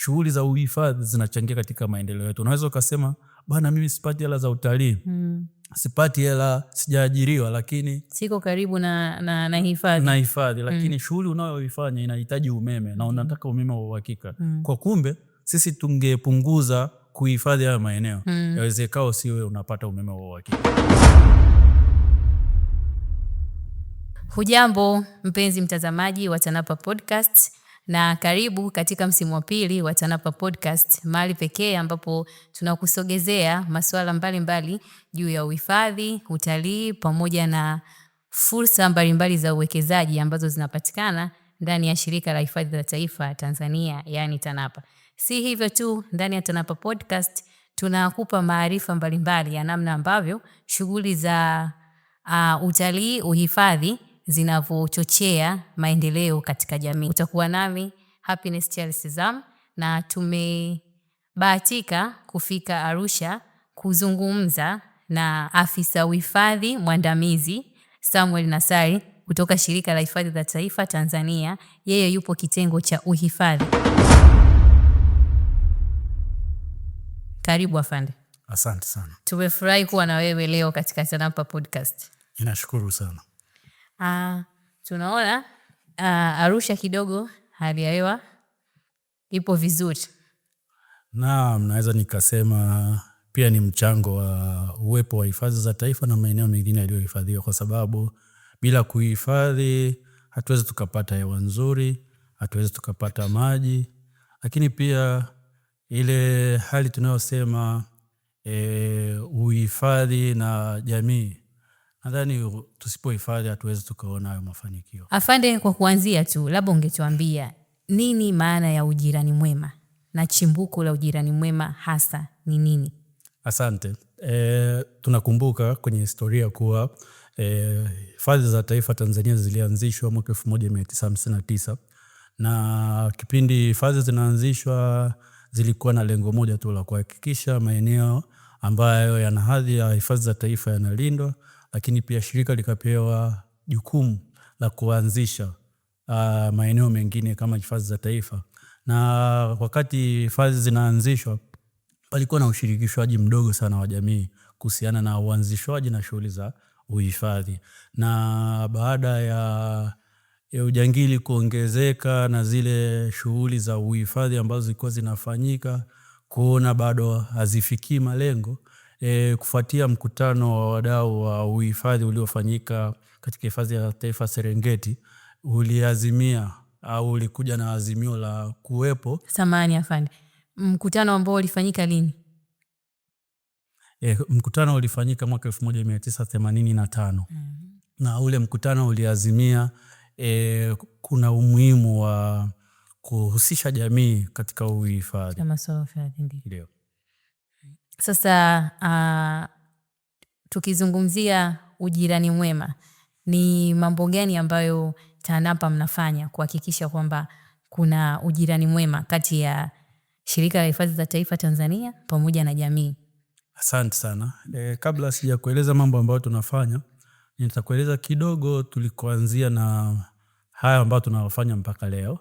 shughuli za uhifadhi zinachangia katika maendeleo yetu. Unaweza ukasema bwana, mimi sipati hela za utalii. Sipati hela, sijaajiriwa, lakini siko karibu na hifadhi. Na hifadhi, lakini shughuli unayoifanya inahitaji umeme na unataka umeme wa uhakika. Kwa kumbe sisi tungepunguza kuhifadhi haya maeneo. Yawezekao usiwe unapata umeme wa uhakika. Hujambo mpenzi mtazamaji wa TANAPA Podcast, na karibu katika msimu wa pili wa TANAPA Podcast, mahali pekee ambapo tunakusogezea masuala mbalimbali juu ya uhifadhi, utalii pamoja na fursa mbalimbali za uwekezaji ambazo zinapatikana ndani ya Shirika la Hifadhi za Taifa Tanzania, yani TANAPA. Si hivyo tu, ndani ya TANAPA Podcast tunakupa maarifa mbalimbali ya namna ambavyo shughuli za utalii, uhifadhi zinavyochochea maendeleo katika jamii. Utakuwa nami Happiness Charles Zam, na tumebahatika kufika Arusha kuzungumza na afisa uhifadhi mwandamizi Samuel Nassari kutoka Shirika la Hifadhi za Taifa Tanzania. Yeye yupo kitengo cha uhifadhi. Karibu afande. Asante sana. Tumefurahi kuwa na wewe leo katika TANAPA Podcast. Ninashukuru sana. Tunaona Arusha kidogo hali ya hewa ipo vizuri. Naam, naweza nikasema pia ni mchango wa uwepo wa hifadhi za taifa na maeneo mengine yaliyohifadhiwa, kwa sababu bila kuhifadhi hatuwezi tukapata hewa nzuri, hatuwezi tukapata maji, lakini pia ile hali tunayosema uhifadhi na jamii. Nadhani tusipohifadhi hatuwezi tukaona hayo mafanikio. Afande, kwa kuanzia tu, labda ungetuambia nini maana ya ujirani mwema na chimbuko la ujirani mwema hasa ni nini? Asante. Tunakumbuka kwenye historia kuwa hifadhi za taifa Tanzania zilianzishwa mwaka 1959, na kipindi hifadhi zinaanzishwa zilikuwa na lengo moja tu la kuhakikisha maeneo ambayo yana hadhi ya hifadhi za taifa yanalindwa, lakini pia shirika likapewa jukumu la kuanzisha maeneo mengine kama hifadhi za taifa. Na wakati hifadhi zinaanzishwa palikuwa na ushirikishwaji mdogo sana wa jamii kuhusiana na uanzishwaji na shughuli za uhifadhi. Na baada ya ujangili kuongezeka na zile shughuli za uhifadhi ambazo zilikuwa zinafanyika kuona bado hazifikii malengo, kufuatia mkutano wa wadau wa uhifadhi uliofanyika katika hifadhi ya taifa Serengeti, uliazimia au ulikuja na azimio la kuwepo. Samahani afande, mkutano ambao ulifanyika lini? Mkutano ulifanyika mwaka 1985. Na ule mkutano uliazimia kuna umuhimu wa kuhusisha jamii katika uhifadhi. Kama masuala ya ndio. Sasa tukizungumzia ujirani mwema, ni mambo gani ambayo TANAPA mnafanya kuhakikisha kwamba kuna ujirani mwema kati ya Shirika la Hifadhi za Taifa Tanzania pamoja na jamii? Asante sana. Kabla sijakueleza mambo ambayo tunafanya, nitakueleza kidogo tulikoanzia na haya ambayo tunafanya mpaka leo.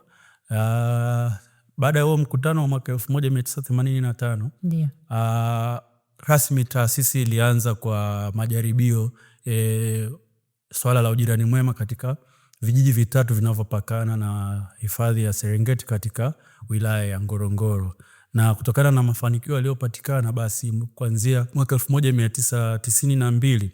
Baada ya huo mkutano wa mwaka 1985, ndio rasmi taasisi ilianza kwa majaribio swala la ujirani mwema katika vijiji vitatu vinavyopakana na hifadhi ya Serengeti katika wilaya ya Ngorongoro. Na kutokana na mafanikio yaliyopatikana, basi kuanzia mwaka 1992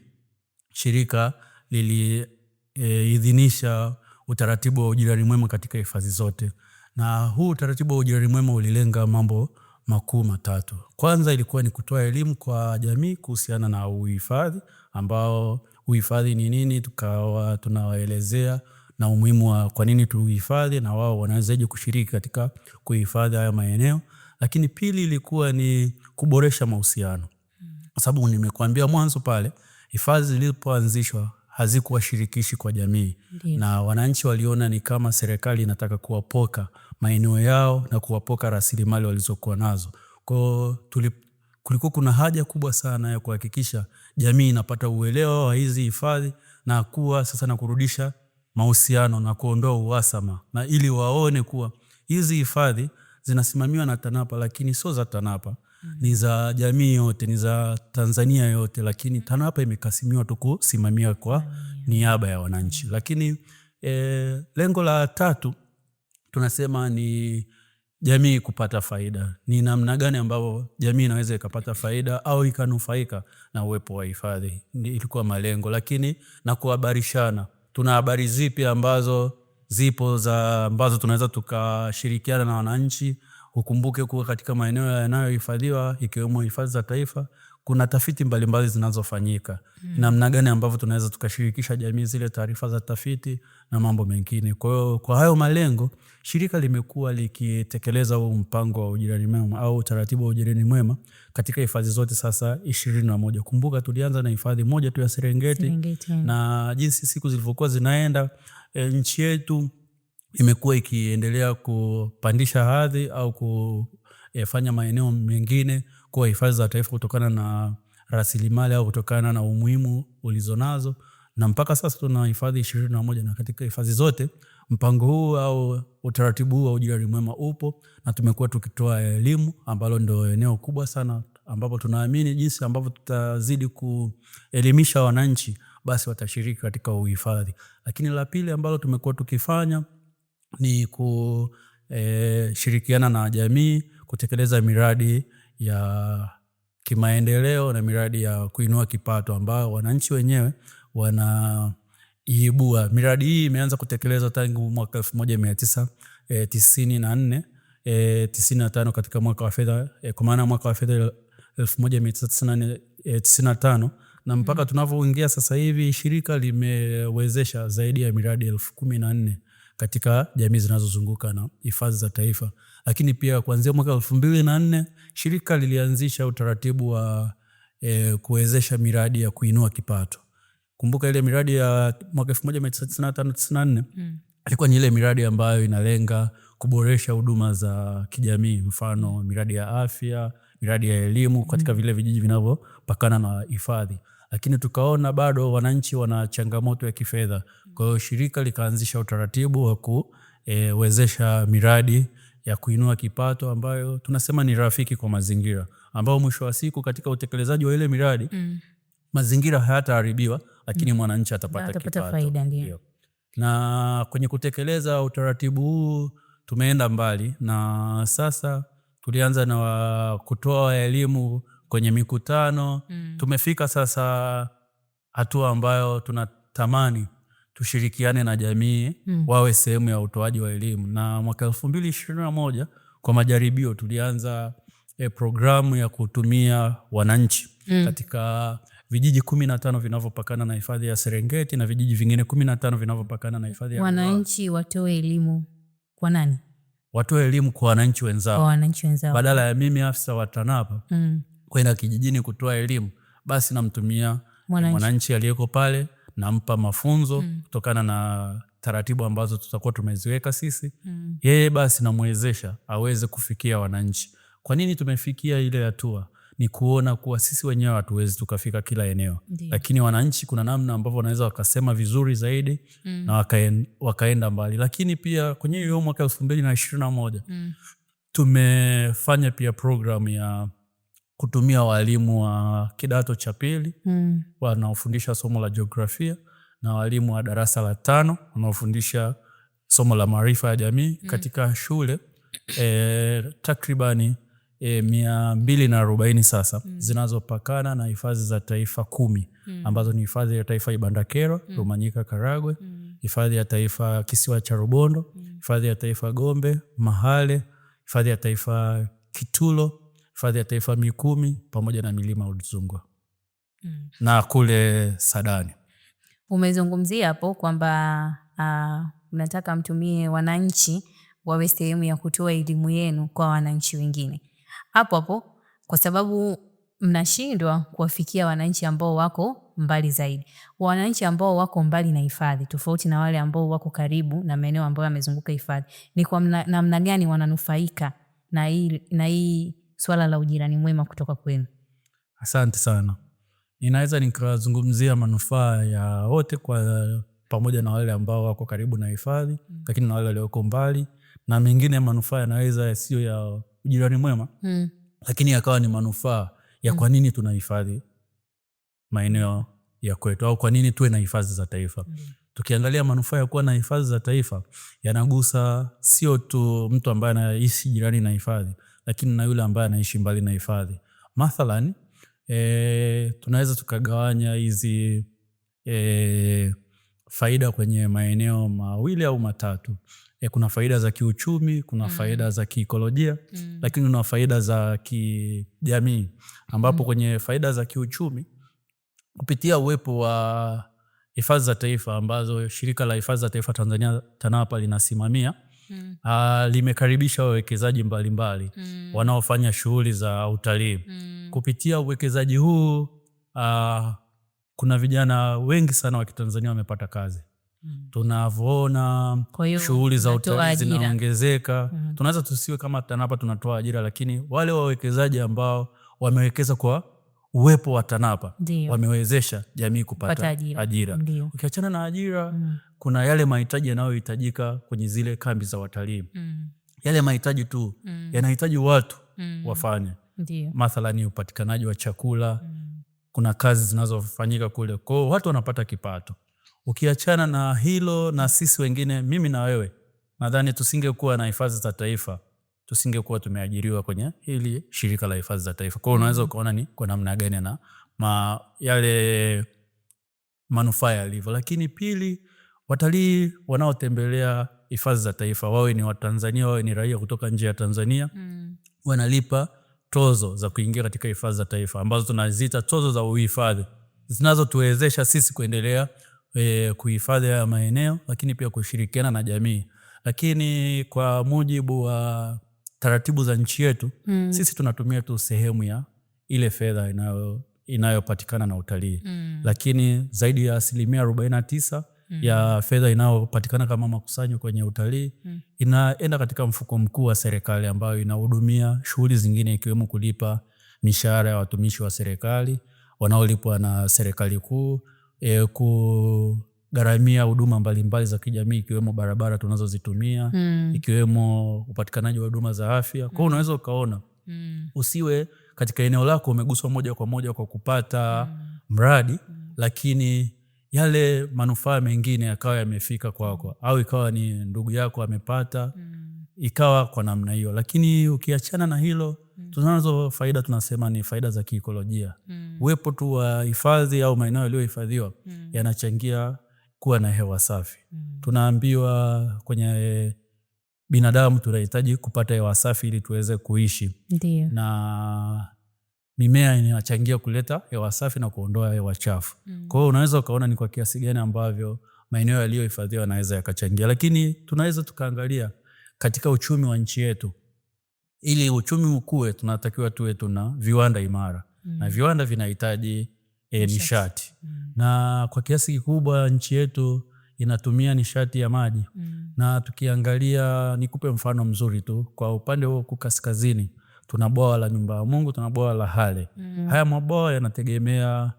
shirika liliidhinisha utaratibu wa ujirani mwema katika hifadhi zote. Na huu utaratibu wa ujirani mwema ulilenga mambo makuu matatu. Kwanza ilikuwa ni kutoa elimu kwa jamii kuhusiana na uhifadhi, ambao uhifadhi ni nini, tukawa tunawaelezea na umuhimu wa kwa nini tuhifadhi na wao wanawezaje kushiriki katika kuhifadhi haya maeneo. Lakini pili ilikuwa ni kuboresha mahusiano. Kwa sababu nimekuambia mwanzo pale, hifadhi zilipoanzishwa hazikuwa shirikishi kwa jamii. Na wananchi waliona ni kama serikali inataka kuwapoka maeneo yao na kuwapoka rasilimali walizokuwa nazo. Kwa kulikuwa kuna haja kubwa sana ya kuhakikisha jamii inapata uelewa wa hizi hifadhi na kuwa sasa na kurudisha mahusiano na kuondoa uhasama, na ili waone kuwa hizi hifadhi zinasimamiwa na TANAPA, lakini sio za TANAPA. Ni za jamii yote, ni za Tanzania yote, lakini TANAPA imekasimiwa tu kusimamia kwa niaba ya wananchi. Lakini lengo la tatu tunasema ni jamii kupata faida. Ni namna gani ambao jamii inaweza ikapata faida au ikanufaika na uwepo wa hifadhi. Ilikuwa malengo, lakini na kuhabarishana. Tuna habari zipi ambazo zipo ambazo tunaweza tukashirikiana na wananchi. Ukumbuke kuwa katika maeneo yanayohifadhiwa ikiwemo hifadhi za taifa kuna tafiti mbalimbali zinazofanyika. Namna gani ambavyo tunaweza tukashirikisha jamii zile taarifa za tafiti na mambo mengine. Kwa hiyo kwa hayo malengo shirika limekuwa likitekeleza huu mpango wa ujirani mwema au utaratibu wa ujirani mwema katika hifadhi zote sasa 21. Kumbuka tulianza na hifadhi moja tu ya Serengeti. Na jinsi siku zilivyokuwa zinaenda nchi yetu imekuwa ikiendelea kupandisha hadhi au kufanya maeneo mengine kuwa hifadhi za taifa kutokana na rasilimali au kutokana na umuhimu ulizonazo, na mpaka sasa tuna hifadhi 21. Na katika hifadhi zote mpango huu au utaratibu huu wa ujirani mwema upo, na tumekuwa tukitoa elimu ambalo ndio eneo kubwa sana ambapo tunaamini jinsi ambavyo tutazidi kuelimisha wananchi basi watashiriki katika uhifadhi. Lakini la pili ambalo tumekuwa tukifanya ni kushirikiana na jamii kutekeleza miradi ya kimaendeleo na miradi ya kuinua kipato ambayo wananchi wenyewe wanaibua. Miradi hii imeanza kutekelezwa tangu mwaka 1994 95 katika mwaka wa fedha, kwa maana mwaka wa fedha 1995, na mpaka tunavyoingia sasa hivi shirika limewezesha zaidi ya miradi 14,000 katika jamii zinazozunguka na hifadhi za taifa. Lakini pia kuanzia mwaka 2004 shirika lilianzisha utaratibu wa kuwezesha miradi ya kuinua kipato. Kumbuka ile miradi ya mwaka 1995-94 ilikuwa ni ile miradi ambayo inalenga kuboresha huduma za kijamii, mfano miradi ya afya, miradi ya elimu katika vile vijiji vinavyopakana na hifadhi. Lakini tukaona bado wananchi wana changamoto ya kifedha. Kwa hiyo shirika likaanzisha utaratibu wa kuwezesha miradi ya kuinua kipato ambayo tunasema ni rafiki kwa mazingira, ambao mwisho wa siku katika utekelezaji wa ile miradi mazingira hayataharibiwa, lakini mwananchi atapata kipato. Faida ndio. Na kwenye kutekeleza utaratibu huu tumeenda mbali, na sasa tulianza na kutoa elimu kwenye mikutano. Tumefika sasa hatua ambayo tunatamani tushirikiane na jamii wawe sehemu ya utoaji wa elimu. Na mwaka 2021 kwa majaribio tulianza programu ya kutumia wananchi katika vijiji 15 vinavyopakana na hifadhi ya Serengeti na vijiji vingine 15 vinavyopakana na hifadhi ya wananchi watoe elimu kwa nani? Watoe elimu kwa wananchi wenzao. Kwa wananchi wenzao. Badala ya mimi afisa wa TANAPA kwenda kijijini kutoa elimu, basi namtumia mwananchi aliyeko pale, nampa mafunzo kutokana na taratibu ambazo tutakuwa tumeziweka sisi. Yeye basi namwezesha aweze kufikia wananchi. Kwa nini tumefikia ile hatua? Ni kuona kuwa sisi wenyewe hatuwezi tukafika kila eneo. Lakini wananchi kuna namna ambavyo wanaweza wakasema vizuri zaidi na wakaenda mbali. Lakini pia kwenye hiyo mwaka 2021 tumefanya pia program ya kutumia walimu wa kidato cha pili wanaofundisha somo la jiografia na walimu wa darasa la 5 wanaofundisha somo la maarifa ya jamii katika shule takribani 240 sasa zinazopakana na hifadhi za taifa 10 ambazo ni hifadhi ya taifa Ibandakero, Rumanyika, Karagwe, hifadhi ya taifa Kisiwa cha Rubondo, hifadhi ya taifa Gombe, Mahale, hifadhi ya taifa Kitulo, hifadhi ya taifa Mikumi pamoja na milima Udzungwa na kule Sadani. Umezungumzia hapo kwamba mnataka mtumie wananchi wawe sehemu ya kutoa elimu yenu kwa wananchi wengine. Hapo kwa sababu mnashindwa kuwafikia wananchi ambao wako mbali zaidi. Wananchi ambao wako mbali na hifadhi tofauti na wale ambao wako karibu na maeneo ambayo yamezunguka hifadhi. Ni kwa namna gani wananufaika na hii swala la ujirani mwema kutoka kwenu? Asante sana. Ninaweza nikazungumzia manufaa ya wote kwa pamoja na wale ambao wako karibu na hifadhi, lakini na wale walioko mbali. na mengine manufaa yanaweza sio ya ujirani mwema, lakini yakawa ni manufaa ya kwa nini tunahifadhi maeneo ya kwetu au kwa nini tuwe na hifadhi za taifa. Tukiangalia manufaa ya kuwa na hifadhi za taifa yanagusa sio tu mtu ambaye anaishi jirani na hifadhi, lakini na yule ambaye anaishi mbali na hifadhi. Mathalan, tunaweza tukagawanya hizi faida kwenye maeneo mawili au matatu. Kuna faida za kiuchumi, kuna faida za kiikolojia, lakini kuna faida za kijamii, ambapo kwenye faida za kiuchumi kupitia uwepo wa hifadhi za taifa ambazo shirika la hifadhi za taifa Tanzania TANAPA linasimamia, limekaribisha wawekezaji mbalimbali wanaofanya shughuli za utalii. Kupitia uwekezaji huu kuna vijana wengi sana wa Kitanzania wamepata kazi. Tunavyoona shughuli za utalii zinaongezeka. Tunaweza tusiwe kama TANAPA tunatoa ajira, lakini wale wawekezaji ambao wamewekeza kwa uwepo wa TANAPA wamewezesha jamii kupata ajira. Ukiachana na ajira, kuna yale mahitaji yanayohitajika kwenye zile kambi za watalii. Yale mahitaji tu yanahitaji watu wafanye. Mathalani upatikanaji wa chakula, kuna kazi zinazofanyika kule, kwa watu wanapata kipato. Ukiachana na hilo, na sisi wengine, mimi na wewe, nadhani tusingekuwa na hifadhi za taifa, tusingekuwa tumeajiriwa kwenye hili shirika la hifadhi za taifa. Kwa hiyo unaweza ukaona ni kwa namna gani na yale manufaa yalivyo. Lakini pili, watalii wanaotembelea hifadhi za taifa, wawe ni Watanzania, wawe ni raia kutoka nje ya Tanzania, wanalipa tozo za kuingia katika hifadhi za taifa, ambazo tunaziita tozo za uhifadhi, zinazotuwezesha sisi kuendelea kuhifadhi haya maeneo, lakini pia kushirikiana na jamii. Lakini kwa mujibu wa taratibu za nchi yetu, sisi tunatumia tu sehemu ya ile fedha inayopatikana na utalii. Lakini zaidi ya 49% ya fedha inayopatikana kama makusanyo kwenye utalii inaenda katika mfuko mkuu wa serikali, ambayo inahudumia shughuli zingine, ikiwemo kulipa mishahara ya watumishi wa serikali wanaolipwa na serikali kuu, kugharamia huduma mbalimbali za kijamii, ikiwemo barabara tunazozitumia, ikiwemo upatikanaji wa huduma za afya. Kwa hiyo unaweza ukaona usiwe katika eneo lako umeguswa moja kwa moja kwa kupata mradi, lakini yale manufaa mengine yakawa yamefika kwako, au ikawa ni ndugu yako amepata, ikawa kwa namna hiyo. Lakini ukiachana na hilo, tunazo faida, tunasema ni faida za kiikolojia. Uwepo tu wa hifadhi au maeneo yaliyohifadhiwa yanachangia kuwa na hewa safi. Tunaambiwa kwenye binadamu tunahitaji kupata hewa safi ili tuweze kuishi. Na mimea inachangia kuleta hewa safi na kuondoa hewa chafu. Kwa hiyo unaweza ukaona ni kwa kiasi gani ambavyo maeneo yaliyohifadhiwa yanaweza yakachangia. Lakini tunaweza tukaangalia katika uchumi wa nchi yetu. Ili uchumi ukue, tunatakiwa tuwe tuna viwanda imara. Na viwanda vinahitaji nishati. Na kwa kiasi kikubwa nchi yetu inatumia nishati ya maji. Na tukiangalia, nikupe mfano mzuri tu, kwa upande wa kaskazini tuna bwawa la Nyumba ya Mungu, tuna bwawa la Hale. Haya mabwawa yanategemea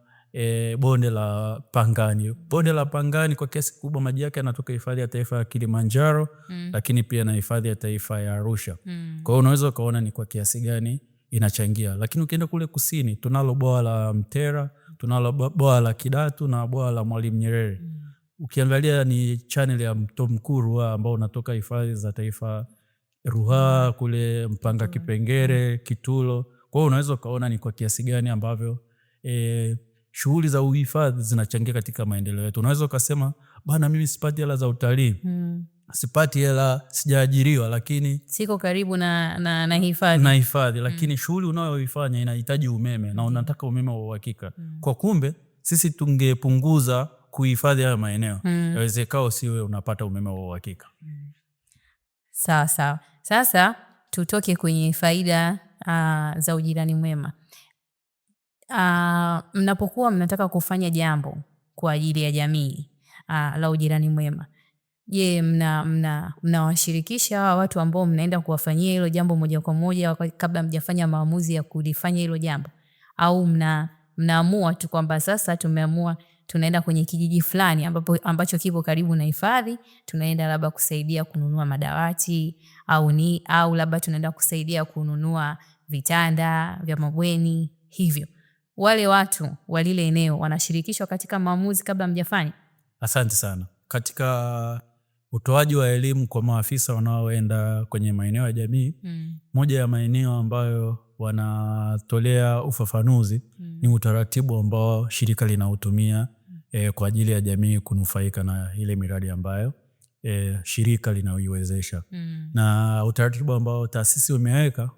bonde la Pangani. Bonde la Pangani kwa kiasi kikubwa maji yake yanatoka hifadhi ya taifa ya Kilimanjaro, lakini pia na hifadhi ya taifa ya Arusha. Kwa hiyo unaweza ukaona ni kwa kiasi gani inachangia. Lakini ukienda kule kusini, tunalo bwawa la Mtera, tunalo bwawa la Kidatu na bwawa la Mwalimu Nyerere. Ukiangalia ni channel ya mto mkuu Ruaha, ambao unatoka hifadhi za taifa Ruaha kule Mpanga Kipengere, Kitulo. Kwa hiyo unaweza ukaona ni kwa kiasi gani ambavyo shughuli za uhifadhi zinachangia katika maendeleo yetu. Unaweza ukasema, bana mimi sipati hela za utalii, sipati hela, sijaajiriwa, lakini siko karibu na hifadhi. Lakini shughuli unayoifanya inahitaji umeme na unataka umeme wa uhakika. Kwa kumbe sisi tungepunguza kuhifadhi haya maeneo, yawezekao usiwe unapata umeme wa uhakika. Sawa sawa. Sasa tutoke kwenye faida za ujirani mwema. Mnapokuwa mnataka kufanya jambo kwa ajili ya jamii la ujirani mwema, je, mnawashirikisha watu ambao mnaenda kuwafanyia hilo jambo moja kwa moja kabla mjafanya maamuzi ya kulifanya hilo jambo, au mnaamua tu kwamba sasa tumeamua tunaenda kwenye kijiji fulani ambacho kipo karibu na hifadhi, tunaenda labda kusaidia kununua madawati au labda tunaenda kusaidia kununua vitanda vya mabweni hivyo. Wale watu wa lile eneo wanashirikishwa katika maamuzi kabla mjafanya? Asante sana. Katika utoaji wa elimu kwa maafisa wanaoenda kwenye maeneo ya jamii, moja ya maeneo ambayo wanatolea ufafanuzi ni utaratibu ambao shirika linautumia kwa ajili ya jamii kunufaika na ile miradi ambayo shirika linaiwezesha. Na utaratibu ambao taasisi umeweka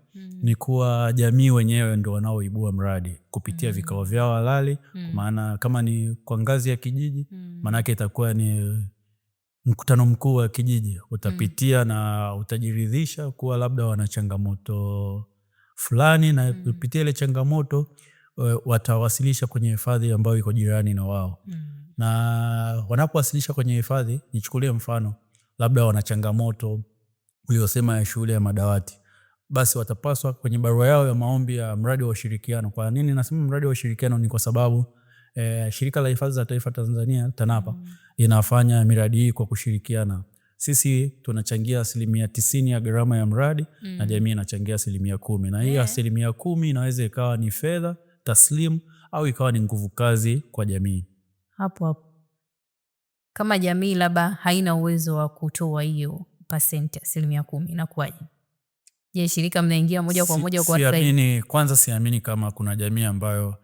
ni kuwa jamii wenyewe ndio wanaoibua mradi kupitia vikao vyao halali. Maana kama ni kwa ngazi ya kijiji, manake itakuwa ni mkutano mkuu wa kijiji, utapitia na utajiridhisha kuwa labda wana changamoto fulani, na kupitia ile changamoto watawasilisha kwenye hifadhi ambayo iko jirani na wao. Na wanapowasilisha kwenye hifadhi, nichukulie mfano labda wana changamoto uliosema ya shule ya madawati, basi watapaswa kwenye barua yao ya maombi ya mradi wa ushirikiano. Kwa nini nasema mradi wa ushirikiano? Ni kwa sababu shirika la hifadhi za taifa Tanzania TANAPA inafanya miradi hii kwa kushirikiana. Sisi tunachangia 90% ya gharama ya mradi na jamii inachangia 10%. Na hii 10% inaweza ikawa ni fedha taslimu au ikawa ni nguvu kazi kwa jamii. Hapo kama jamii labda haina uwezo wa kutoa hiyo percent 10%, inakuwaje? Je, shirika mnaingia moja kwa moja kwa Kwanza siamini kama kuna jamii ambayo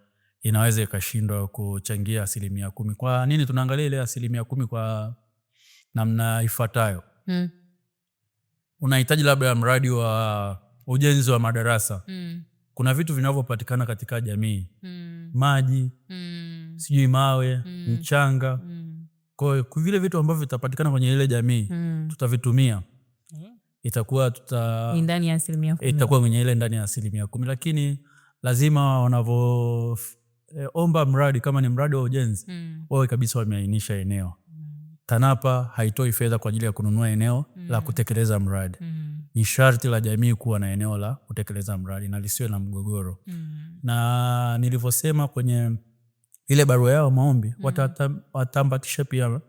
inaweza ikashindwa kuchangia 10%. Kwa nini tunaangalia ile 10% kwa namna ifuatayo? Unahitaji labda mradi wa ujenzi wa madarasa. Kuna vitu vinavyopatikana katika jamii. Maji, sijui mawe, mchanga. Kwa vile vitu ambavyo vitapatikana kwenye ile jamii, tutavitumia. Itakuwa ndani ya 10%. Itakuwa kwenye ile ndani ya 10%. Lakini lazima wanavyoomba mradi, kama ni mradi wa ujenzi, wao kabisa wameainisha eneo. TANAPA haitoi fedha kwa ajili ya kununua eneo la kutekeleza mradi. Ni sharti la jamii kuwa na eneo la kutekeleza mradi na lisiwe na mgogoro. Na nilivyosema kwenye ile barua yao maombi, watambatisha pia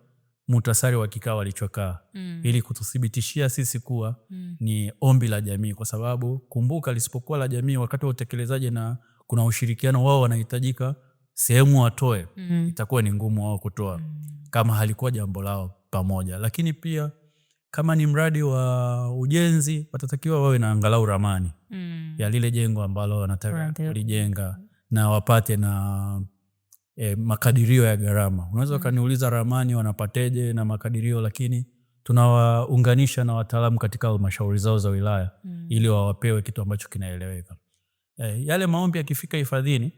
muhtasari wa kikao walichokaa, ili kututhibitishia sisi kuwa ni ombi la jamii. Kwa sababu kumbuka, lisipokuwa la jamii wakati wa utekelezaji na kuna ushirikiano, wao wanahitajika sehemu watoe, itakuwa ni ngumu wao kutoa kama halikuwa jambo lao pamoja. Lakini pia kama ni mradi wa ujenzi, watatakiwa wawe na angalau ramani ya lile jengo ambalo wanataka kulijenga, na wapate na makadirio ya gharama. Unaweza kaniuliza ramani wanapateje na makadirio, lakini tunawaunganisha na wataalamu katika halmashauri zao za wilaya ili wawapewe kitu ambacho kinaeleweka. Yale maombi yakifika hifadhini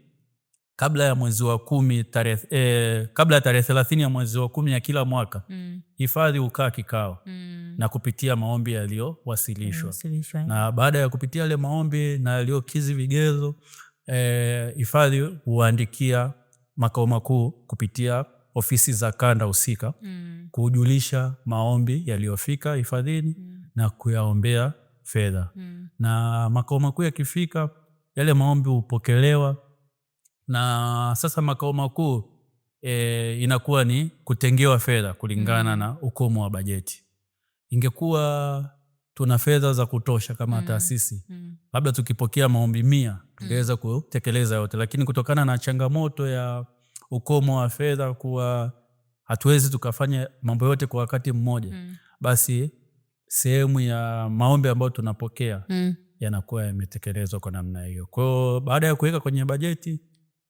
kabla ya mwezi wa 10 kabla ya tarehe 30 ya mwezi wa 10 ya kila mwaka, hifadhi hukaa kikao na kupitia maombi yaliyowasilishwa. Na baada ya kupitia yale maombi na yaliyokizi vigezo, hifadhi huandikia makao makuu kupitia ofisi za kanda husika kujulisha maombi yaliyofika hifadhini na kuyaombea fedha. Na makao makuu yakifika, yale maombi hupokelewa, na sasa makao makuu inakuwa ni kutengewa fedha kulingana na ukomo wa bajeti. Ingekuwa tuna fedha za kutosha kama taasisi, labda tukipokea maombi 100 tungeweza kutekeleza yote, lakini kutokana na changamoto ya ukomo wa fedha kuwa hatuwezi tukafanya mambo yote kwa wakati mmoja, basi sehemu ya maombi ambayo tunapokea yanakuwa yametekelezwa kwa namna hiyo. Kwa hiyo baada ya kuweka kwenye bajeti,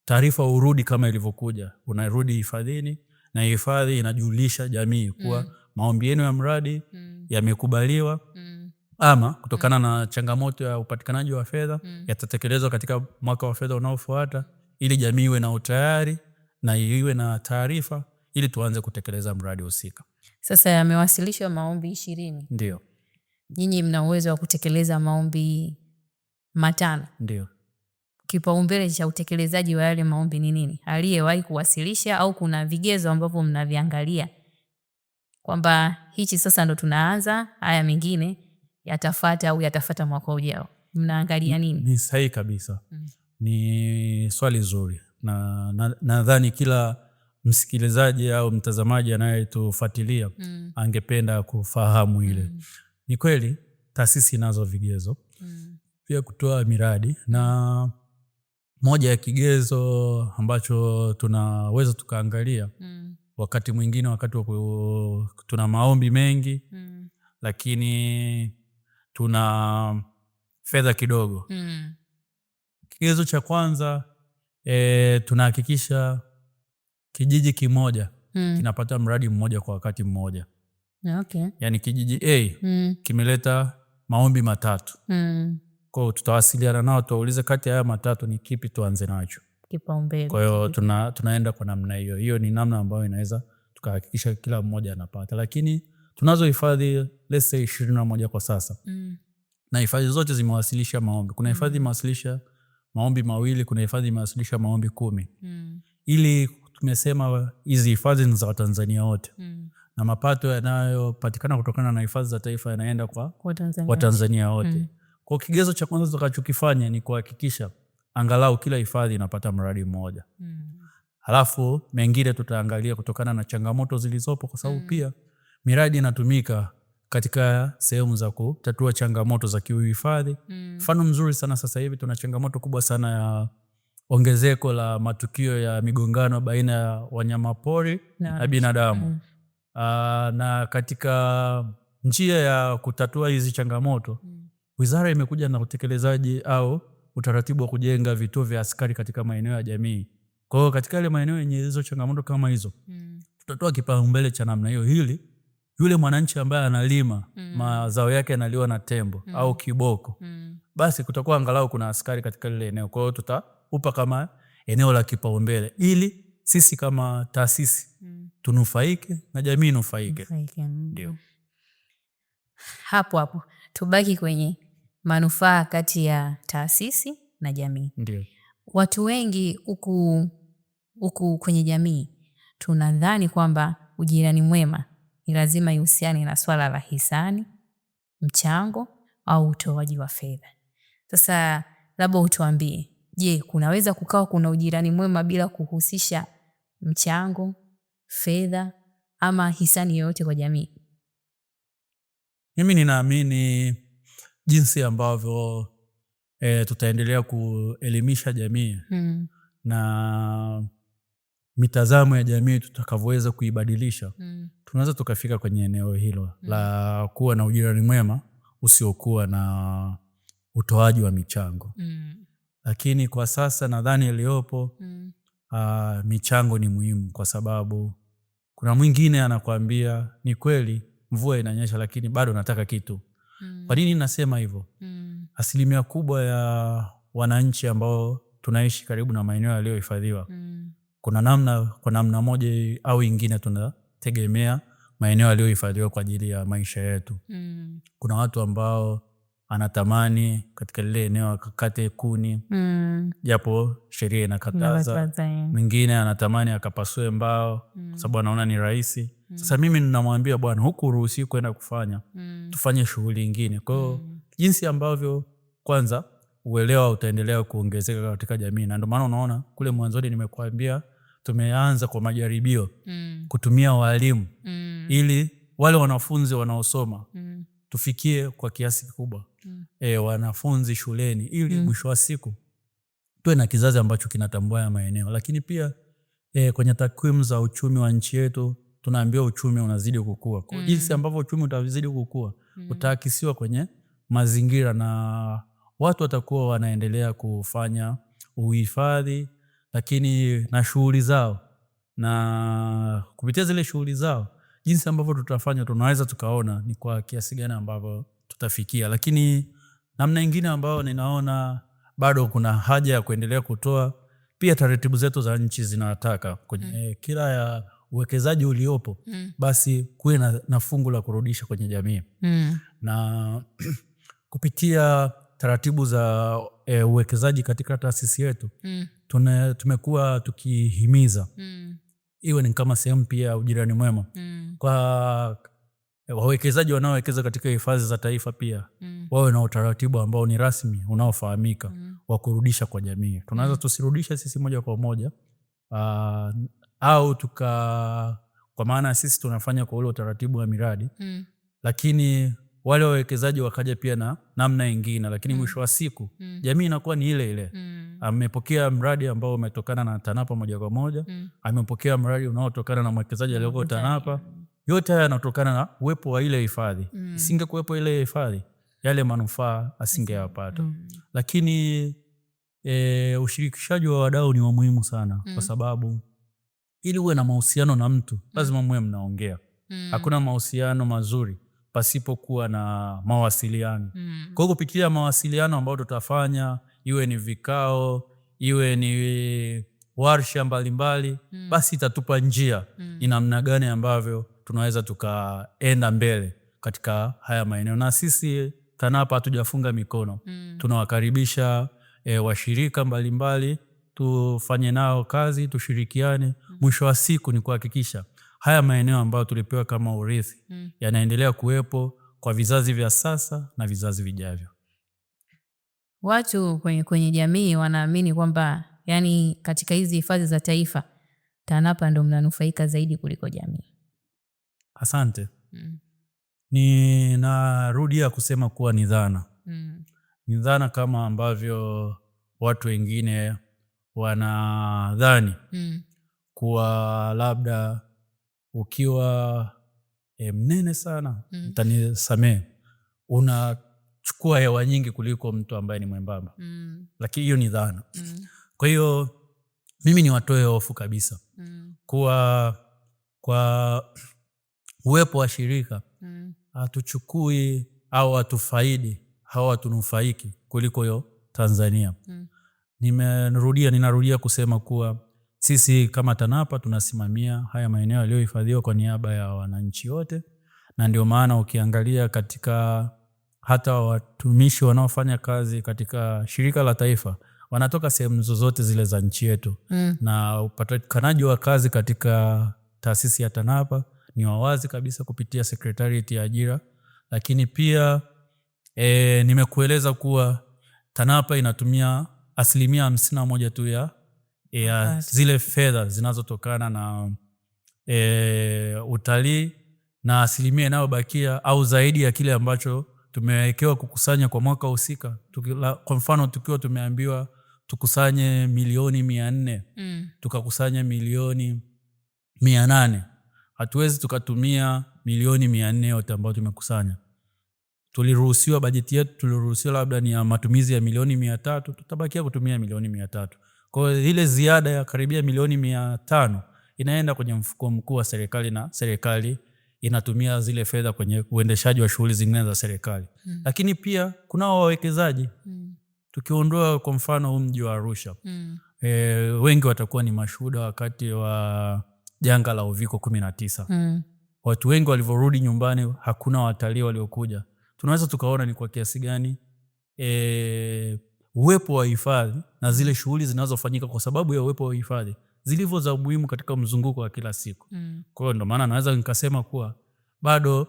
taarifa urudi kama ilivyokuja, unarudi hifadhini na hifadhi inajulisha jamii kuwa maombi yenu ya mradi yamekubaliwa, ama kutokana na changamoto ya upatikanaji wa fedha yatatekelezwa katika mwaka wa fedha unaofuata, ili jamii iwe na utayari na iwe na taarifa ili tuanze kutekeleza mradi husika. Sasa yamewasilishwa maombi 20. Ndio. Nyinyi mna uwezo wa kutekeleza maombi 5. Ndio. Kipaumbele cha utekelezaji wa yale maombi ni nini? Aliyewahi kuwasilisha au kuna vigezo ambavyo mnaviangalia kwamba hichi sasa ndo tunaanza, haya mengine yatafuata au yatafuata mwaka ujao? Mnaangalia nini? Ni sahihi kabisa. Ni swali zuri, na nadhani kila msikilizaji au mtazamaji anayetufuatilia angependa kufahamu ile. Ni kweli taasisi nazo vigezo pia kutoa miradi, na moja ya kigezo ambacho tunaweza tukaangalia wakati mwingine, wakati tuna maombi mengi lakini tuna fedha kidogo. Kigezo cha kwanza, tunahakikisha kijiji kimoja kinapata mradi mmoja kwa wakati mmoja. Okay. Yani kijiji A kimeleta maombi 3. Kwa hiyo tutawasiliana nao, tuwaulize kati ya haya 3 ni kipi tuanze nacho kipaumbele. Kwa hiyo tunaenda kwa namna hiyo. Hiyo ni namna ambayo inaweza tukahakikisha kila mmoja anapata. Lakini tunazo hifadhi let's say 21 kwa sasa. Na hifadhi zote zimewasilisha maombi. Kuna hifadhi imewasilisha maombi 2, kuna hifadhi imewasilisha maombi 10. Ili tumesema hizi hifadhi ni za Watanzania wote. Na mapato yanayopatikana kutokana na hifadhi za taifa yanaenda kwa Watanzania wote. Kwa kigezo cha kwanza tutakachokifanya ni kuhakikisha angalau kila hifadhi inapata mradi mmoja. Halafu mengine tutaangalia kutokana na changamoto zilizopo, kwa sababu pia miradi inatumika katika sehemu za kutatua changamoto za kiuhifadhi. Mfano mzuri sana, sasa hivi tuna changamoto kubwa sana ya ongezeko la matukio ya migongano baina ya wanyamapori na binadamu. Na katika njia ya kutatua hizi changamoto, wizara imekuja na utekelezaji au utaratibu wa kujenga vituo vya askari katika maeneo ya jamii. Kwa hiyo katika ile maeneo yenye hizo changamoto kama hizo, tutatoa kipaumbele cha namna hiyo, ili yule mwananchi ambaye analima mazao yake yanaliwa na tembo au kiboko, basi kutakuwa angalau kuna askari katika ile eneo. Kwa hiyo tutaupa kama eneo la kipaumbele, ili sisi kama taasisi tunufaike na jamii inufaike. Ndio. Hapo tubaki kwenye manufaa kati ya taasisi na jamii. Ndio. Watu wengi huku kwenye jamii tunadhani kwamba ujirani mwema ni lazima ihusiane na swala la hisani, mchango au utoaji wa fedha. Sasa labda utuambie, je, kunaweza kukawa kuna ujirani mwema bila kuhusisha mchango, fedha ama hisani yoyote kwa jamii? Mimi ninaamini jinsi ambavyo tutaendelea kuelimisha jamii na mitazamo ya jamii tutakavyoweza kuibadilisha, tunaweza tukafika kwenye eneo hilo la kuwa na ujirani mwema usiokuwa na utoaji wa michango. Lakini kwa sasa nadhani iliyopo michango ni muhimu, kwa sababu kuna mwingine anakuambia ni kweli mvua inanyesha lakini bado nataka kitu. Kwa nini nasema hivyo? Asilimia kubwa ya wananchi ambao tunaishi karibu na maeneo yaliyohifadhiwa, kwa namna moja au ingine tunategemea maeneo yaliyohifadhiwa kwa ajili ya maisha yetu. Kuna watu ambao anatamani katika lile eneo akakate kuni, japo sheria inakataza. Mwingine anatamani akapasue mbao kwa sababu anaona ni rahisi. Sasa mimi ninamwambia bwana, huku ruhusi kwenda kufanya, tufanye shughuli nyingine. Kwa hiyo jinsi ambavyo kwanza uelewa utaendelea kuongezeka katika jamii, na ndio maana unaona kule mwanzoni nimekuambia tumeanza kwa majaribio kutumia walimu ili wale wanafunzi wanaosoma tufikie kwa kiasi kikubwa wanafunzi shuleni, ili mwisho wa siku tuwe na kizazi ambacho kinatambua ya maeneo. Lakini pia kwenye takwimu za uchumi wa nchi yetu tunaambiwa uchumi unazidi kukua. Kwa jinsi ambavyo uchumi utazidi kukua, utaakisiwa kwenye mazingira na watu watakuwa wanaendelea kufanya uhifadhi, lakini na shughuli zao, na kupitia zile shughuli zao jinsi ambavyo tutafanya tunaweza tukaona ni kwa kiasi gani ambavyo tutafikia. Lakini namna nyingine ambayo ninaona bado kuna haja ya kuendelea kutoa, pia taratibu zetu za nchi zinataka kwenye kila ya uwekezaji uliopo basi kuwe na fungu la kurudisha kwenye jamii. Na kupitia taratibu za uwekezaji katika taasisi yetu tumekuwa tukihimiza iwe ni kama sehemu pia ya ujirani mwema kwa wawekezaji wanaowekeza katika hifadhi za taifa, pia wawe na utaratibu ambao ni rasmi unaofahamika wa kurudisha kwa jamii. Tunaweza tusirudisha sisi moja kwa moja au kwa maana sisi tunafanya kwa ule utaratibu wa miradi lakini wale wawekezaji wakaja pia na namna nyingine, lakini mwisho wa siku jamii inakuwa ni ile ile. Amepokea mradi ambao umetokana na TANAPA moja kwa moja, amepokea mradi unaotokana na mwekezaji aliyoko TANAPA. Yote haya yanatokana na uwepo wa ile hifadhi. Isingekuwepo ile hifadhi, yale manufaa asingeyapata. Lakini ushirikishaji wa wadau ni wa muhimu sana kwa sababu ili uwe na mahusiano na mtu lazima muwe mnaongea. Hakuna mahusiano mazuri pasipokuwa na mawasiliano. Kwa hiyo kupitia mawasiliano ambayo tutafanya, iwe ni vikao, iwe ni warsha mbalimbali, basi itatupa njia ni namna gani ambavyo tunaweza tukaenda mbele katika haya maeneo. Na sisi TANAPA hatujafunga mikono. Tunawakaribisha washirika mbalimbali, tufanye nao kazi, tushirikiane. Mwisho wa siku ni kuhakikisha haya maeneo ambayo tulipewa kama urithi yanaendelea kuwepo kwa vizazi vya sasa na vizazi vijavyo. Watu kwenye jamii wanaamini kwamba yani katika hizi hifadhi za taifa TANAPA ndio mnanufaika zaidi kuliko jamii. Asante. Ninarudia kusema kuwa ni dhana. Ni dhana kama ambavyo watu wengine wanadhani kuwa labda ukiwa mnene sana, mtanisamee, unachukua hewa nyingi kuliko mtu ambaye ni mwembamba. Lakini hiyo ni dhana. Kwa hiyo mimi ni watoe hofu kabisa. Kwa uwepo wa shirika hatuchukui au hatufaidi au hatunufaiki kuliko yo Tanzania. Ninarudia kusema kuwa sisi kama TANAPA tunasimamia haya maeneo yaliyohifadhiwa kwa niaba ya wananchi wote, na ndio maana ukiangalia katika hata watumishi wanaofanya kazi katika shirika la taifa wanatoka sehemu zozote zile za nchi yetu. Na upatikanaji wa kazi katika taasisi ya TANAPA ni wawazi kabisa kupitia Secretariat ya Ajira. Lakini pia nimekueleza kuwa TANAPA inatumia 51% tu ya zile fedha zinazotokana na utalii, na 1% inayobakia au zaidi ya kile ambacho tumewekewa kukusanya kwa mwaka husika. Kwa mfano tukiwa tumeambiwa tukusanye milioni 400, tukakusanya milioni 800, hatuwezi tukatumia milioni 400 yote ambayo tumekusanya. Tuliruhusiwa bajeti yetu, tuliruhusiwa labda ni ya matumizi ya milioni 300, tutabakia kutumia milioni 300. Kwa hiyo ile ziada ya karibia milioni 500 inaenda kwenye mfuko mkuu wa serikali, na serikali inatumia zile fedha kwenye uendeshaji wa shughuli zingine za serikali. Lakini pia kuna wawekezaji. Tukiondoa kwa mfano mji wa Arusha, wengi watakuwa ni mashuhuda wakati wa janga la Uviko 19. Watu wengi walivyorudi nyumbani, hakuna watalii waliokuja. Tunaweza tukaona ni kwa kiasi gani uwepo wa hifadhi na zile shughuli zinazofanyika kwa sababu ya uwepo wa hifadhi zilivyo za muhimu katika mzunguko wa kila siku. Kwa hiyo ndio maana naweza nikasema kuwa bado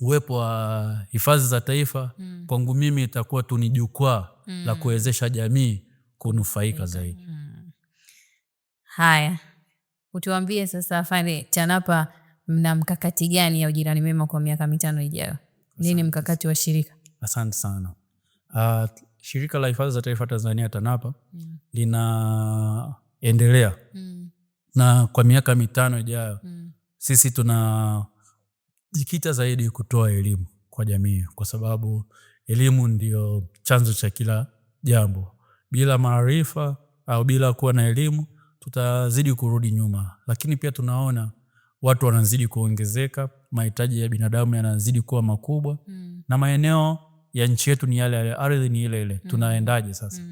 uwepo wa hifadhi za taifa kwangu mimi itakuwa tu ni jukwaa la kuwezesha jamii kunufaika zaidi. Haya, utuambie sasa afande, TANAPA mna mkakati gani ya ujirani mema kwa miaka 5 ijayo? Nini mkakati wa shirika? Asante sana. Shirika la Hifadhi za Taifa Tanzania TANAPA linaendelea na kwa miaka 5 ijayo sisi tunajikita zaidi kutoa elimu kwa jamii, kwa sababu elimu ndio chanzo cha kila jambo. Bila maarifa au bila kuwa na elimu tutazidi kurudi nyuma. Lakini pia tunaona watu wanazidi kuongezeka, mahitaji ya binadamu yanazidi kuwa makubwa, na maeneo ya nchi yetu ni yale yale, ardhi ni ile ile. Tunaendaje sasa?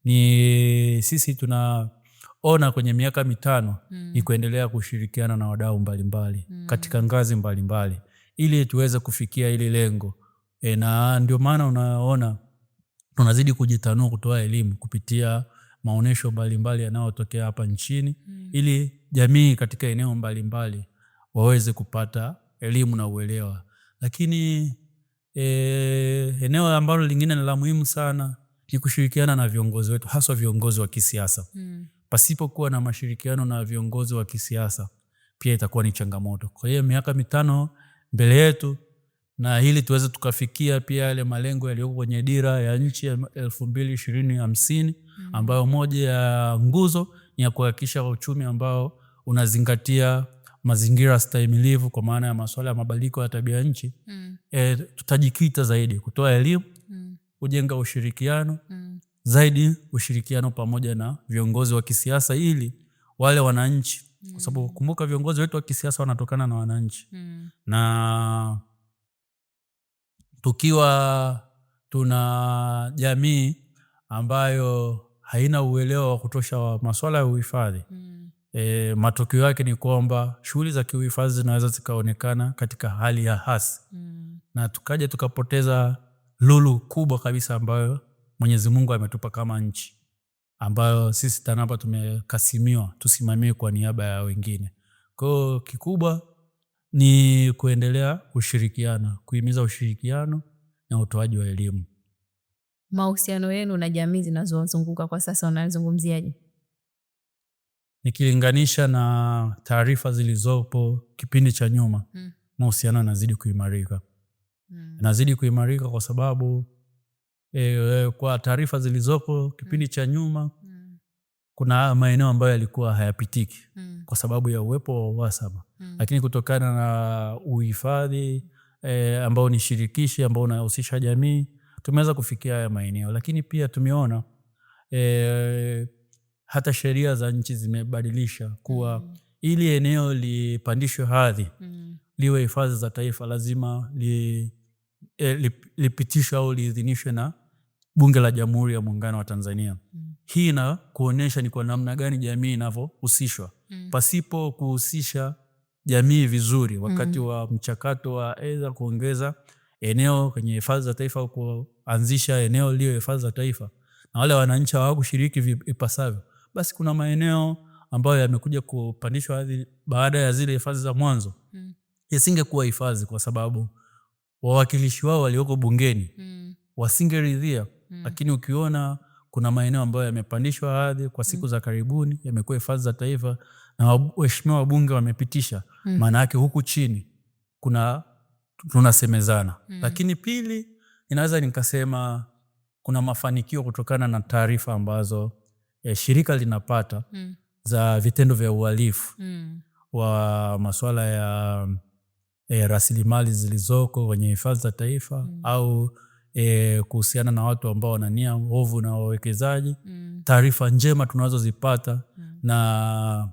Ni sisi tunaona kwenye miaka 5 ni kuendelea kushirikiana na wadau mbalimbali katika ngazi mbalimbali ili tuweze kufikia ile lengo. Na ndio maana unaona tunazidi kujitanua kutoa elimu kupitia maonesho mbalimbali yanayotokea hapa nchini ili jamii katika eneo mbalimbali waweze kupata elimu na uelewa. Lakini eneo ambalo lingine ni la muhimu sana ni kushirikiana na viongozi wetu, haswa viongozi wa kisiasa. pasipo kuwa na mashirikiano na viongozi wa kisiasa pia itakuwa ni changamoto. Kwa hiyo miaka 5 mbele yetu, na hili tuweze tukafikia pia yale malengo yaliyoko kwenye dira ya nchi ya 2050 ambayo moja ya nguzo ni ya kuhakikisha uchumi ambao unazingatia mazingira stahimilivu kwa maana ya masuala ya mabadiliko ya tabia nchi. Tutajikita zaidi kutoa elimu, kujenga ushirikiano, zaidi ushirikiano pamoja na viongozi wa kisiasa ili wale wananchi, kwa sababu kumbuka viongozi wetu wa kisiasa wanatokana na wananchi. Na tukiwa tuna jamii ambayo haina uelewa wa kutosha wa masuala ya uhifadhi, matokeo yake ni kwamba shughuli za kiuhifadhi zinaweza zikaonekana katika hali ya hasi. Na tukaja tukapoteza lulu kubwa kabisa ambayo Mwenyezi Mungu ametupa kama nchi, ambayo sisi TANAPA tumekasimiwa tusimamie kwa niaba ya wengine. Kwa hiyo kikubwa ni kuendelea kushirikiana, kuhimiza ushirikiano na utoaji wa elimu. Mahusiano yenu na jamii zinazozunguka kwa sasa unazungumziaje? Nikilinganisha na taarifa zilizopo kipindi cha nyuma, mahusiano yanazidi kuimarika. Yanazidi kuimarika kwa sababu kwa taarifa zilizopo kipindi cha nyuma, kuna maeneo ambayo yalikuwa hayapitiki kwa sababu ya uwepo wa uhasama. Lakini kutokana na uhifadhi ambao ni shirikishi ambao unahusisha jamii, tumeweza kufikia haya maeneo. Lakini pia tumeona hata sheria za nchi zimebadilisha kuwa ili eneo lipandishwe hadhi liwe hifadhi za taifa lazima lipitishwe au liidhinishwe na Bunge la Jamhuri ya Muungano wa Tanzania. Hii na kuonesha ni kwa namna gani jamii inavyohusishwa. Pasipo kuhusisha jamii vizuri wakati wa mchakato wa aidha kuongeza eneo kwenye hifadhi za taifa au kuanzisha eneo liwe hifadhi za taifa, na wale wananchi hawakushiriki ipasavyo, basi kuna maeneo ambayo yamekuja kupandishwa hadhi baada ya zile hifadhi za mwanzo yasingekuwa hifadhi kwa sababu wawakilishi wao walioko bungeni wasingeridhia. Lakini ukiona kuna maeneo ambayo yamepandishwa hadhi kwa siku za karibuni yamekuwa hifadhi za taifa na waheshimiwa wabunge wamepitisha, maana yake huku chini tunasemezana. Lakini pili, inaweza nikasema kuna mafanikio kutokana na taarifa ambazo shirika linapata za vitendo vya uhalifu wa masuala ya rasilimali zilizoko kwenye hifadhi za taifa au kuhusiana na watu ambao wanania ovu na wawekezaji. Taarifa njema tunazozipata na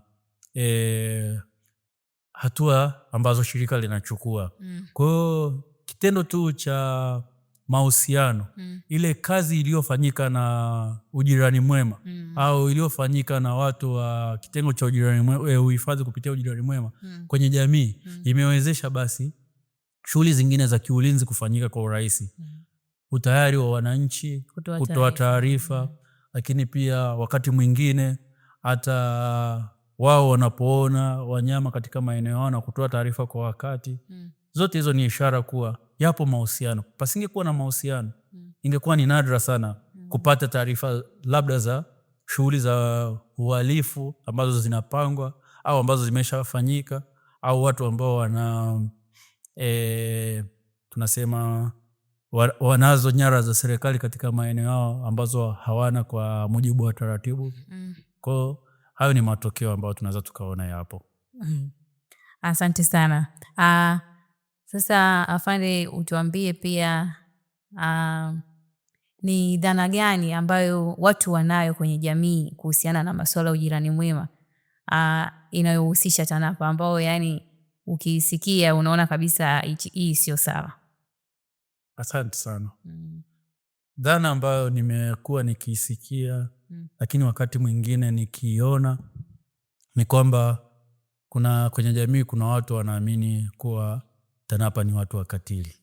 hatua ambazo shirika linachukua. Kwa hiyo kitendo tu cha mahusiano, ile kazi iliyofanyika na ujirani mwema au iliyofanyika na watu wa kitengo cha ujirani mwema, uhifadhi kupitia ujirani mwema kwenye jamii, imewezesha basi shughuli zingine za kiulinzi kufanyika kwa urahisi. Utayari wa wananchi kutoa taarifa, lakini pia wakati mwingine hata wao wanapoona wanyama katika maeneo yao na kutoa taarifa kwa wakati. Zote hizo ni ishara kuwa yapo mahusiano. Pasingekuwa na mahusiano, ingekuwa ni nadra sana kupata taarifa labda za shughuli za uhalifu ambazo zinapangwa au ambazo zimeshafanyika, au watu ambao wana tunasema wanazo nyara za serikali katika maeneo yao ambazo hawana kwa mujibu wa taratibu. Kwa hayo ni matokeo ambayo tunaweza tukaona yapo. Asante sana. Sasa afande, utuambie pia ni dhana gani ambayo watu wanayo kwenye jamii kuhusiana na masuala ya ujirani mwema inayohusisha TANAPA, ambao yani ukisikia unaona kabisa hii sio sawa? Asante sana. Dhana ambayo nimekuwa nikisikia lakini wakati mwingine nikiona ni kwamba kwenye jamii kuna watu wanaamini kuwa TANAPA ni watu wakatili.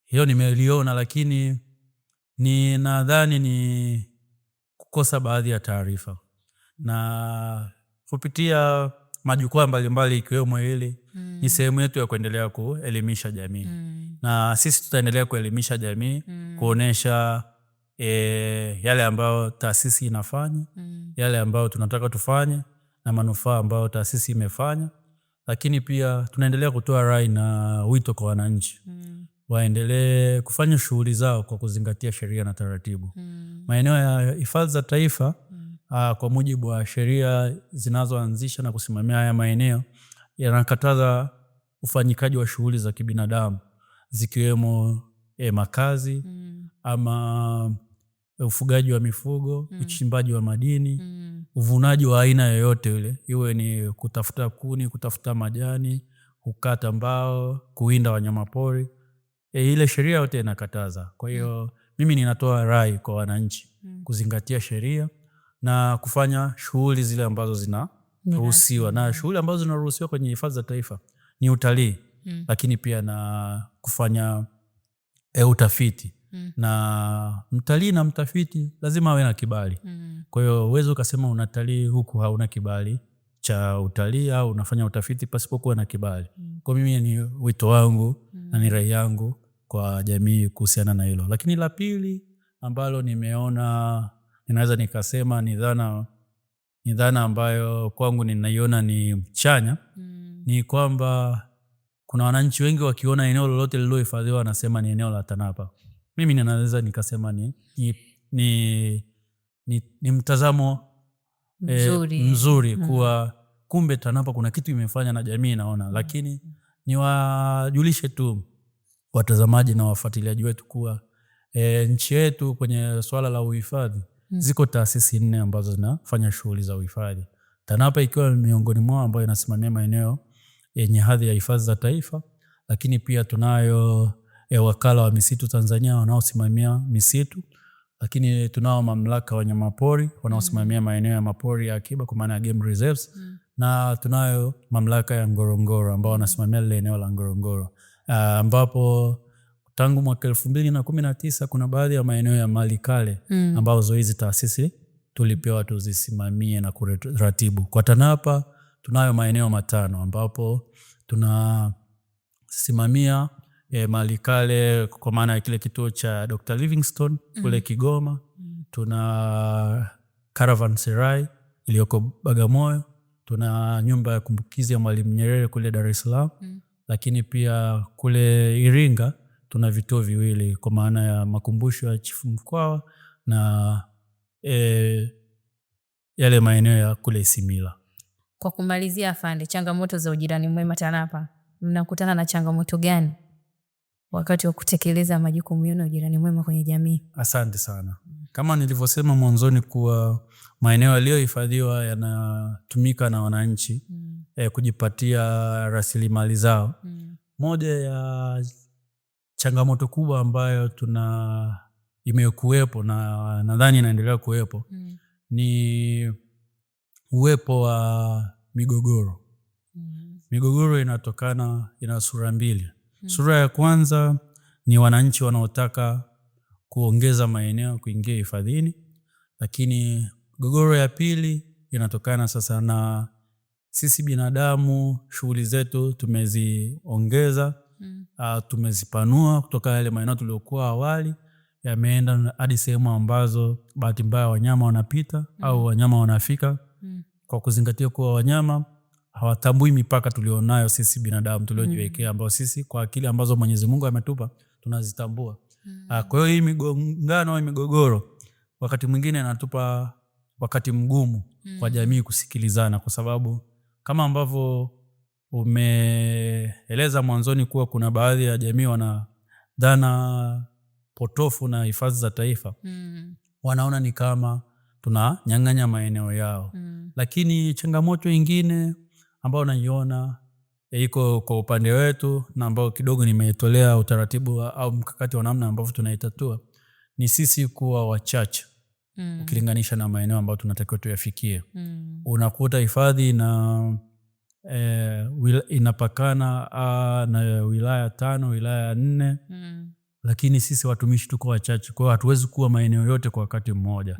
Hiyo nimeliona, lakini nadhani ni kukosa baadhi ya taarifa, na kupitia majukwaa mbalimbali ikiwemo hili ni sehemu yetu ya kuendelea kuelimisha jamii. Na sisi tutaendelea kuelimisha jamii, kuonesha yale ambayo taasisi inafanya, yale ambayo tunataka tufanye na manufaa ambayo taasisi imefanya, lakini pia tunaendelea kutoa rai na wito kwa wananchi waendelee kufanya shughuli zao kwa kuzingatia sheria na taratibu. Maeneo ya hifadhi za taifa kwa mujibu wa sheria zinazoanzisha na kusimamia haya maeneo yanakataza ufanyikaji wa shughuli za kibinadamu zikiwemo makazi ama ufugaji wa mifugo, uchimbaji wa madini, uvunaji wa aina yoyote ile, iwe ni kutafuta kuni, kutafuta majani, kukata mbao, kuwinda wanyamapori. Ile sheria yote inakataza. Kwa hiyo mimi ninatoa rai kwa wananchi kuzingatia sheria na kufanya shughuli zile ambazo zinaruhusiwa. Na shughuli ambazo zinaruhusiwa kwenye hifadhi za taifa ni utalii, lakini pia na kufanya utafiti. Na mtalii na mtafiti lazima awe na kibali. Kwa hiyo uwezo ukasema unatalii huku hauna kibali cha utalii au unafanya utafiti pasipokuwa na kibali. Kwa mimi ni wito wangu na ni rai yangu kwa jamii kuhusiana na hilo. Lakini la pili ambalo nimeona ninaweza nikasema ni dhana ambayo kwangu ninaiona ni chanya, ni kwamba kuna wananchi wengi wakiona eneo lolote lililohifadhiwa wanasema ni eneo la TANAPA. Mimi ninaweza nikasema ni mtazamo mzuri kuwa kumbe TANAPA kuna kitu imefanya na jamii inaona. Lakini niwajulishe tu watazamaji na wafuatiliaji wetu kuwa nchi yetu kwenye swala la uhifadhi ziko taasisi 4 ambazo zinafanya shughuli za uhifadhi. TANAPA ikiwa miongoni mwao ambayo inasimamia maeneo yenye hadhi ya hifadhi za taifa, lakini pia tunayo wakala wa misitu Tanzania wanaosimamia misitu, lakini tunao mamlaka wa wanyamapori wanaosimamia maeneo ya mapori ya akiba kwa maana ya game reserves, na tunayo mamlaka ya Ngorongoro ambao wanasimamia lile eneo la Ngorongoro, ambapo tangu mwaka 2019 kuna baadhi ya maeneo ya mali kale ambazo hizi taasisi tulipewa tuzisimamie na kuratibu. Kwa TANAPA tunayo maeneo 5 ambapo tunasimamia mali kale kwa maana ya kile kituo cha Dr. Livingstone kule Kigoma, tuna Caravan Serai iliyoko Bagamoyo, tuna nyumba ya kumbukizi ya Mwalimu Nyerere kule Dar es Salaam, lakini pia kule Iringa tuna vituo 2 kwa maana ya makumbusho ya Chifu Mkwawa na yale maeneo ya kule Isimila. Kwa kumalizia afande, changamoto za ujirani mwema TANAPA, mnakutana na changamoto gani wakati wa kutekeleza majukumu yenu ya ujirani mwema kwenye jamii? Asante sana. Kama nilivyosema mwanzoni kuwa maeneo yaliyohifadhiwa yanatumika na wananchi kujipatia rasilimali zao. Moja ya changamoto kubwa ambayo imekuwepo na nadhani inaendelea kuwepo ni uwepo wa migogoro. Migogoro ina sura 2. Sura ya kwanza ni wananchi wanaotaka kuongeza maeneo kuingia hifadhini, lakini migogoro ya pili inatokana sasa na sisi binadamu, shughuli zetu tumeziongeza, tumezipanua kutoka yale maeneo tuliokuwa awali, yameenda hadi sehemu ambazo bahati mbaya wanyama wanapita au wanyama wanafika. Kwa kuzingatia kuwa wanyama hawatambui mipaka tulionayo sisi binadamu tuliojiwekea, ambao sisi kwa akili ambazo Mwenyezi Mungu ametupa tunazitambua. Kwa hiyo hii migongano au migogoro wakati mwingine inatupa wakati mgumu kwa jamii kusikilizana, kwa sababu kama ambavyo umeeleza mwanzoni kuwa kuna baadhi ya jamii wana dhana potofu na hifadhi za taifa. Wanaona ni kama tunanyang'anya maeneo yao. Lakini changamoto nyingine ambayo naiona iko kwa upande wetu na ambao kidogo nimetolea utaratibu au mkakati wa namna ambavyo tunaitatua ni sisi kuwa wachache ukilinganisha na maeneo ambayo tunatakiwa tuyafikie. Unakuta hifadhi na inapakana na wilaya 5, wilaya 4, lakini sisi watumishi tuko wachache, kwa hiyo hatuwezi kuwa maeneo yote kwa wakati mmoja.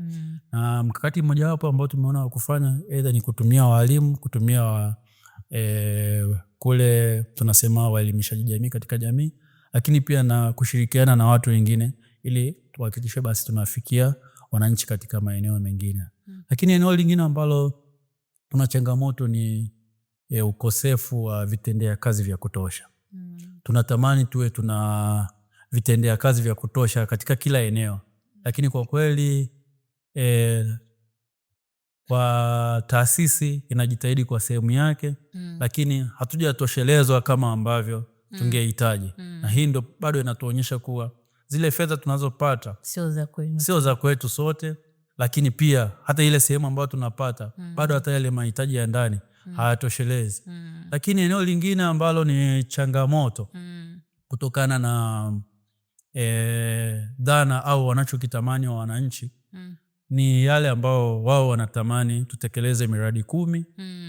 Na mkakati mmoja wapo ambao tumeona kufanya either ni kutumia walimu, kutumia kule tunasema waelimishaji jamii katika jamii, lakini pia na kushirikiana na watu wengine ili tuhakikishe basi tunafikia wananchi katika maeneo mengine. Lakini eneo lingine ambalo tuna changamoto ni ukosefu wa vitendea kazi vya kutosha. Tunatamani tuwe tuna vitendea kazi vya kutosha katika kila eneo, lakini kwa kweli kwa taasisi inajitahidi kwa sehemu yake, lakini hatujatoshelezwa kama ambavyo tungehitaji. Na hii ndio bado inatuonyesha kuwa zile fedha tunazopata sio za kwetu sote, lakini pia hata ile sehemu ambayo tunapata bado hata yale mahitaji ya ndani hayatoshelezi. Lakini eneo lingine ambalo ni changamoto kutokana na dhana au wanachokitamani wa wananchi ni yale ambao wao wanatamani tutekeleze miradi 10,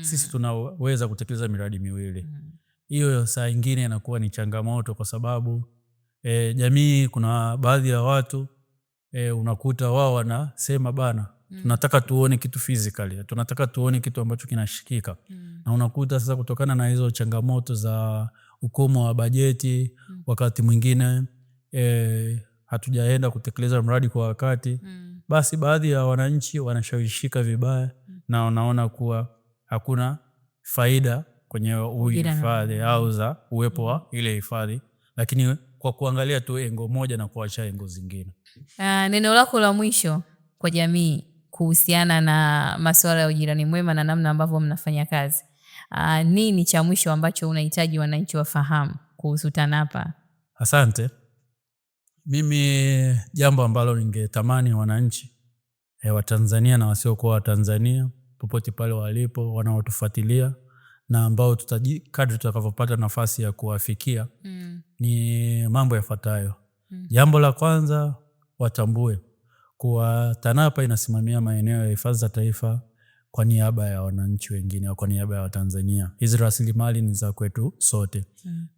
sisi tunaweza kutekeleza miradi 2. Hiyo saa nyingine inakuwa ni changamoto kwa sababu jamii, kuna baadhi ya watu unakuta wao wanasema bana, tunataka tuone kitu physically, tunataka tuone kitu ambacho kinashikika. Na unakuta sasa kutokana na hizo changamoto za ukomo wa bajeti, wakati mwingine hatujaenda kutekeleza mradi kwa wakati, basi baadhi ya wananchi wanashawishika vibaya na wanaona kuwa hakuna faida kwenye uhifadhi au za uwepo wa ile hifadhi, lakini kwa kuangalia tu engo moja na kuacha engo zingine. Neno lako la mwisho kwa jamii kuhusiana na masuala ya ujirani mwema na namna ambavyo mnafanya kazi, nini cha mwisho ambacho unahitaji wananchi wafahamu kuhusu TANAPA? Asante. Mimi jambo ambalo ningetamani wananchi wa Tanzania na wasiokuwa wa Tanzania popote pale walipo wanaotufuatilia na ambao kadri tutakavyopata nafasi ya kuwafikia ni mambo yafuatayo. Jambo la kwanza, watambue kuwa TANAPA inasimamia maeneo ya hifadhi za taifa kwa niaba ya wananchi wengine au kwa niaba ya Watanzania. Hizi rasilimali ni za kwetu sote.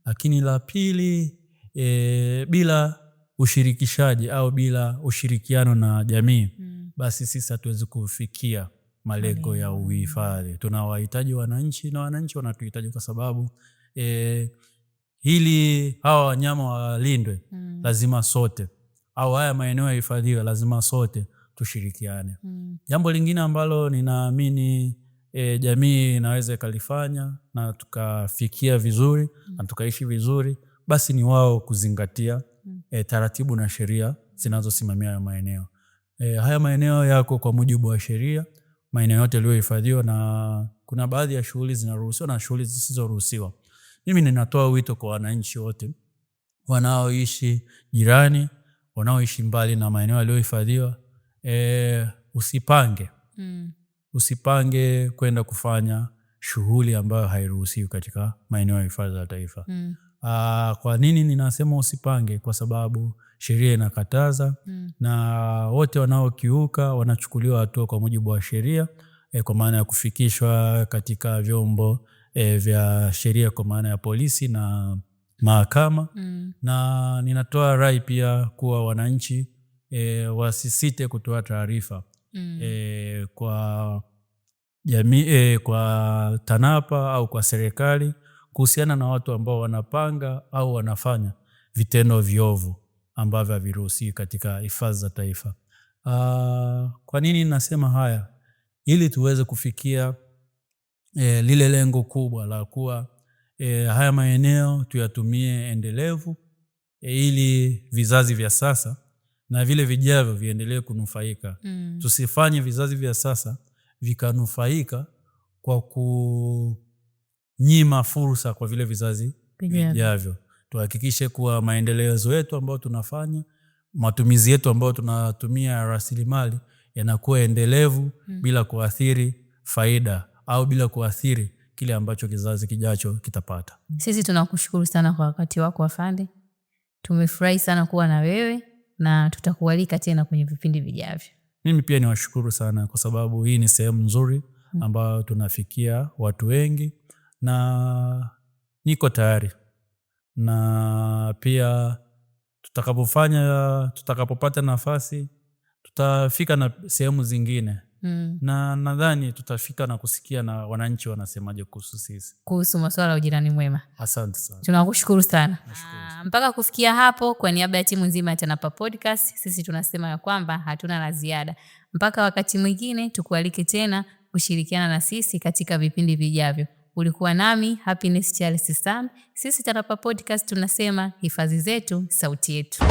Lakini la pili, bila ushirikishaji au bila ushirikiano na jamii, basi sisi hatuwezi kufikia malengo ya uhifadhi. Tunawahitaji wananchi na wananchi wanatuhitaji, kwa sababu hili hawa wanyama walindwe lazima sote, au haya maeneo ya hifadhiwe lazima sote tushirikiane. Jambo lingine ambalo ninaamini jamii inaweza ikalifanya na tukafikia vizuri na tukaishi vizuri, basi ni wao kuzingatia taratibu na sheria zinazosimamia haya maeneo. Haya maeneo yako kwa mujibu wa sheria, maeneo yote yaliyohifadhiwa, na kuna baadhi ya shughuli zinaruhusiwa na shughuli zisizoruhusiwa. Mimi ninatoa wito kwa wananchi wote wanaoishi jirani, wanaoishi mbali na maeneo yaliyohifadhiwa, usipange kwenda kufanya shughuli ambayo hairuhusiwi katika maeneo ya hifadhi za taifa. Kwa nini ninasema usipange? Kwa sababu sheria inakataza na wote wanaokiuka wanachukuliwa hatua kwa mujibu wa sheria, kwa maana ya kufikishwa katika vyombo vya sheria kwa maana ya polisi na mahakama. Na ninatoa rai pia kuwa wananchi wasisite kutoa taarifa kwa jamii, kwa TANAPA au kwa serikali kuhusiana na watu ambao wanapanga au wanafanya vitendo viovu ambavyo haviruhusiwi katika hifadhi za taifa. Kwa nini nasema haya? Ili tuweze kufikia lile lengo kubwa la kuwa haya maeneo tuyatumie endelevu, ili vizazi vya sasa na vile vijavyo viendelee kunufaika. Tusifanye vizazi vya sasa vikanufaika kwa kunyima fursa kwa vile vizazi vijavyo. Tuhakikishe kuwa maendelezo yetu ambayo tunafanya, matumizi yetu ambayo tunatumia rasilimali yanakuwa endelevu bila kuathiri faida au bila kuathiri kile ambacho kizazi kijacho kitapata. Sisi tunakushukuru sana kwa wakati wako afande. Tumefurahi sana kuwa na wewe na tutakualika tena kwenye vipindi vijavyo. Mimi pia niwashukuru sana kwa sababu hii ni sehemu nzuri ambayo tunafikia watu wengi, na niko tayari, na pia tutakapopata nafasi tutafika na sehemu zingine Na nadhani tutafika na kusikia na wananchi wanasemaje kuhusu sisi, kuhusu masuala ya ujirani mwema. Asante sana. Tunakushukuru sana. Mpaka kufikia hapo, kwa niaba ya timu nzima ya TANAPA Podcast, sisi tunasema ya kwamba hatuna la ziada. Mpaka wakati mwingine tukualike tena kushirikiana na sisi katika vipindi vijavyo. Ulikuwa nami Happiness Charles Sam. Sisi TANAPA Podcast tunasema hifadhi zetu, sauti yetu.